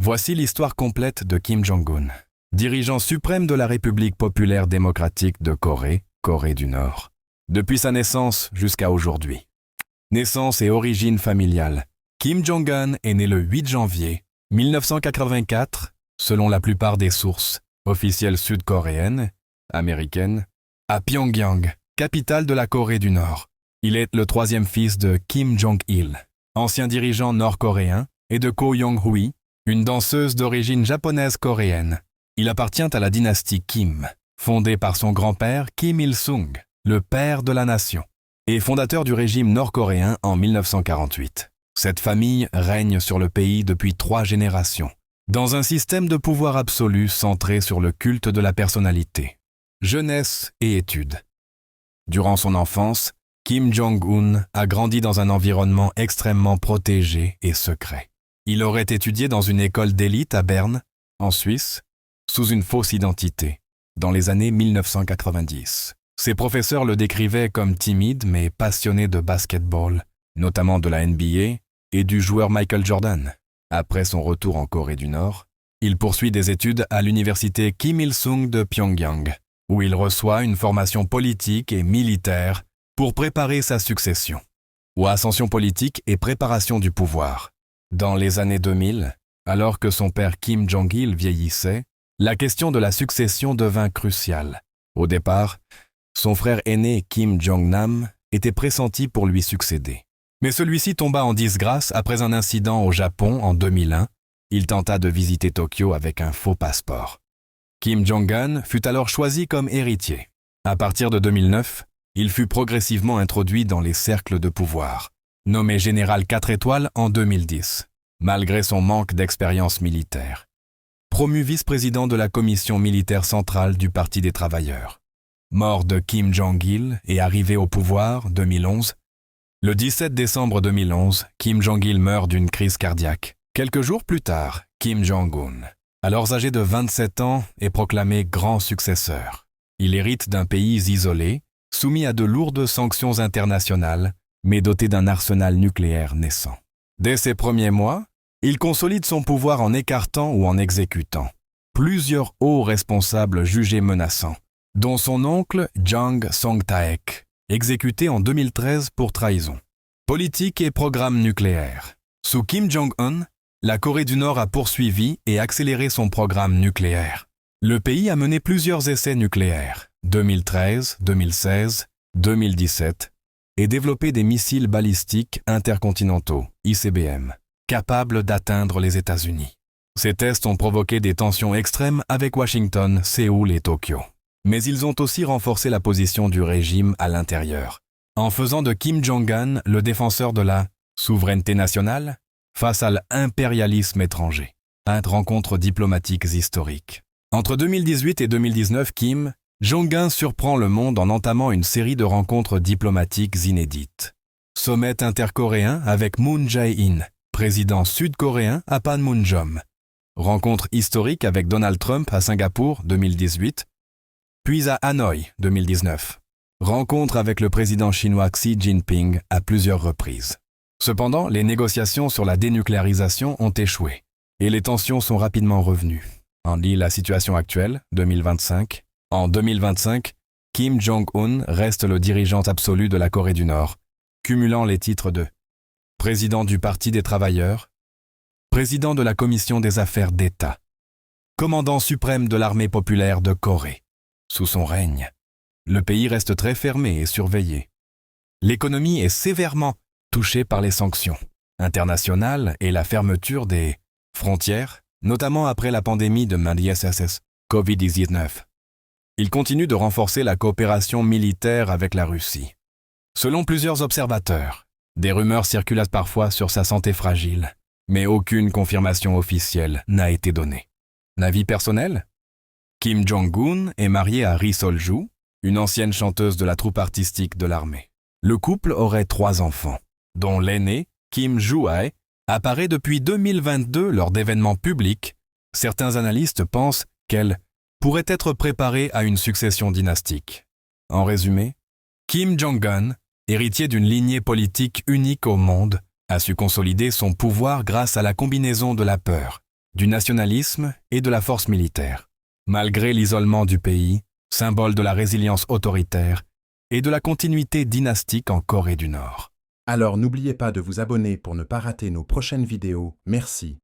Voici l'histoire complète de Kim Jong-un, dirigeant suprême de la République populaire démocratique de Corée, Corée du Nord, depuis sa naissance jusqu'à aujourd'hui. Naissance et origine familiale. Kim Jong-un est né le 8 janvier 1984, selon la plupart des sources officielles sud-coréennes, américaines, à Pyongyang, capitale de la Corée du Nord. Il est le troisième fils de Kim Jong-il, ancien dirigeant nord-coréen, et de Ko Young-hui, une danseuse d'origine japonaise coréenne. Il appartient à la dynastie Kim, fondée par son grand-père Kim Il-sung, le père de la nation, et fondateur du régime nord-coréen en 1948. Cette famille règne sur le pays depuis 3 générations, dans un système de pouvoir absolu centré sur le culte de la personnalité. Jeunesse et études. Durant son enfance, Kim Jong-un a grandi dans un environnement extrêmement protégé et secret. Il aurait étudié dans une école d'élite à Berne, en Suisse, sous une fausse identité, dans les années 1990. Ses professeurs le décrivaient comme timide mais passionné de basketball, notamment de la NBA et du joueur Michael Jordan. Après son retour en Corée du Nord, il poursuit des études à l'université Kim Il-sung de Pyongyang, où il reçoit une formation politique et militaire pour préparer sa succession, ou ascension politique et préparation du pouvoir. Dans les années 2000, alors que son père Kim Jong-il vieillissait, la question de la succession devint cruciale. Au départ, son frère aîné Kim Jong-nam était pressenti pour lui succéder. Mais celui-ci tomba en disgrâce après un incident au Japon en 2001. Il tenta de visiter Tokyo avec un faux passeport. Kim Jong-un fut alors choisi comme héritier. À partir de 2009, il fut progressivement introduit dans les cercles de pouvoir, nommé général 4 étoiles en 2010, malgré son manque d'expérience militaire. Promu vice-président de la commission militaire centrale du Parti des travailleurs. Mort de Kim Jong-il et arrivé au pouvoir 2011, le 17 décembre 2011, Kim Jong-il meurt d'une crise cardiaque. Quelques jours plus tard, Kim Jong-un, alors âgé de 27 ans, est proclamé grand successeur. Il hérite d'un pays isolé, soumis à de lourdes sanctions internationales, mais doté d'un arsenal nucléaire naissant. Dès ses premiers mois, il consolide son pouvoir en écartant ou en exécutant plusieurs hauts responsables jugés menaçants, dont son oncle Jang Song-taek, exécuté en 2013 pour trahison. Politique et programme nucléaire. Sous Kim Jong-un, la Corée du Nord a poursuivi et accéléré son programme nucléaire. Le pays a mené plusieurs essais nucléaires, 2013, 2016, 2017, et développé des missiles balistiques intercontinentaux, ICBM, capables d'atteindre les États-Unis. Ces tests ont provoqué des tensions extrêmes avec Washington, Séoul et Tokyo. Mais ils ont aussi renforcé la position du régime à l'intérieur, en faisant de Kim Jong-un le défenseur de la souveraineté nationale face à l'impérialisme étranger. Rencontres diplomatiques historiques. Entre 2018 et 2019, Kim Jong-un surprend le monde en entamant une série de rencontres diplomatiques inédites. Sommet intercoréen avec Moon Jae-in, président sud-coréen à Panmunjom. Rencontre historique avec Donald Trump à Singapour 2018, puis à Hanoï 2019. Rencontre avec le président chinois Xi Jinping à plusieurs reprises. Cependant, les négociations sur la dénucléarisation ont échoué et les tensions sont rapidement revenues. On lit la situation actuelle, 2025. En 2025, Kim Jong-un reste le dirigeant absolu de la Corée du Nord, cumulant les titres de président du Parti des travailleurs, président de la Commission des affaires d'État, commandant suprême de l'armée populaire de Corée. Sous son règne, le pays reste très fermé et surveillé. L'économie est sévèrement touchée par les sanctions internationales et la fermeture des frontières, notamment après la pandémie de Covid-19. Il continue de renforcer la coopération militaire avec la Russie. Selon plusieurs observateurs, des rumeurs circulent parfois sur sa santé fragile, mais aucune confirmation officielle n'a été donnée. Avis personnel ? Kim Jong-un est marié à Ri Sol-ju, une ancienne chanteuse de la troupe artistique de l'armée. Le couple aurait 3 enfants, dont l'aîné, Kim Joo-hae, apparaît depuis 2022 lors d'événements publics. Certains analystes pensent qu'elle pourrait être préparée à une succession dynastique. En résumé, Kim Jong-un, héritier d'une lignée politique unique au monde, a su consolider son pouvoir grâce à la combinaison de la peur, du nationalisme et de la force militaire. Malgré l'isolement du pays, symbole de la résilience autoritaire et de la continuité dynastique en Corée du Nord. Alors n'oubliez pas de vous abonner pour ne pas rater nos prochaines vidéos. Merci.